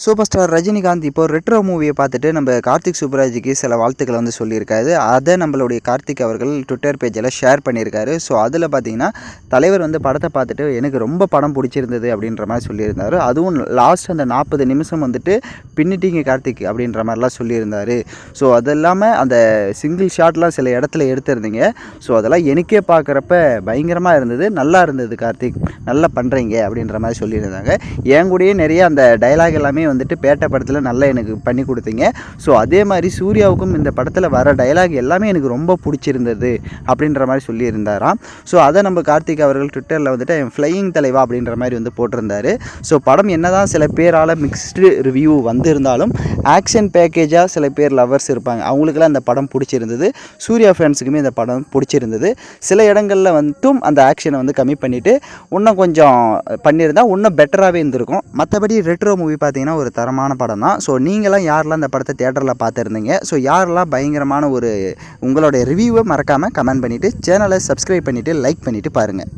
Super star Rajinikanth இப்போ retro மூவியை பார்த்துட்டு நம்ம கார்த்திக் சுப்புராஜுக்கு சில வாழ்த்துக்களை வந்து சொல்லியிருக்காரு. அதை நம்மளுடைய கார்த்திக் அவர்கள் ட்விட்டர் பேஜில் ஷேர் பண்ணியிருக்காரு. ஸோ அதில் பார்த்தீங்கன்னா தலைவர் வந்து படத்தை பார்த்துட்டு எனக்கு ரொம்ப படம் பிடிச்சிருந்தது அப்படின்ற மாதிரி சொல்லியிருந்தார். அதுவும் லாஸ்ட் அந்த 40 நிமிஷம் வந்துட்டு பின்னிட்டிங்க கார்த்திக் அப்படின்ற மாதிரிலாம் சொல்லியிருந்தார். ஸோ அது இல்லாமல் அந்த சிங்கிள் ஷாட்லாம் சில இடத்துல எடுத்திருந்தீங்க. ஸோ அதெல்லாம் எனக்கே பார்க்குறப்ப பயங்கரமாக இருந்தது, நல்லா இருந்தது கார்த்திக், நல்லா பண்ணுறீங்க அப்படின்ற மாதிரி சொல்லியிருந்தாங்க. என் கூடயே நிறைய அந்த டைலாக் எல்லாமே வந்துட்டு பேட்ட படத்தில் நல்லா எனக்கு பண்ணி கொடுத்தீங்க. ஸோ அதே மாதிரி சூர்யாவுக்கும் இந்த படத்தில் வர டைலாக் எல்லாமே எனக்கு ரொம்ப பிடிச்சிருந்தது அப்படின்ற மாதிரி சொல்லியிருந்தாராம். ஸோ அதை நம்ம கார்த்திக் அவர்கள் ட்விட்டரில் வந்துட்டு ஃப்ளையிங் தலைவா அப்படின்ற மாதிரி வந்து போட்டிருந்தாரு. ஸோ படம் என்ன தான் சில பேரால் மிக்ஸ்டு ரிவ்யூ வந்திருந்தாலும் ஆக்ஷன் பேக்கேஜாக சில பேர் லவர்ஸ் இருப்பாங்க, அவங்களுக்கெல்லாம் அந்த படம் பிடிச்சிருந்தது. சூர்யா ஃபேன்ஸுக்குமே இந்த படம் பிடிச்சிருந்தது. சில இடங்களில் வந்தும் அந்த ஆக்ஷனை வந்து கம்மி பண்ணிவிட்டு இன்னும் கொஞ்சம் பண்ணியிருந்தால் இன்னும் பெட்டராகவே இருந்திருக்கும். மற்றபடி ரெட்ரோ மூவி பார்த்தீங்கன்னா ஒரு தரமான படம் தான். ஸோ நீங்களாம் யாரெல்லாம் இந்த படத்தை தியேட்டரில் பார்த்துருந்தீங்க, ஸோ யாரெல்லாம் பயங்கரமான ஒரு உங்களோட ரிவ்யூவை மறக்காமல் கமெண்ட் பண்ணிவிட்டு சேனலை சப்ஸ்கிரைப் பண்ணிவிட்டு லைக் பண்ணிவிட்டு பாருங்கள்.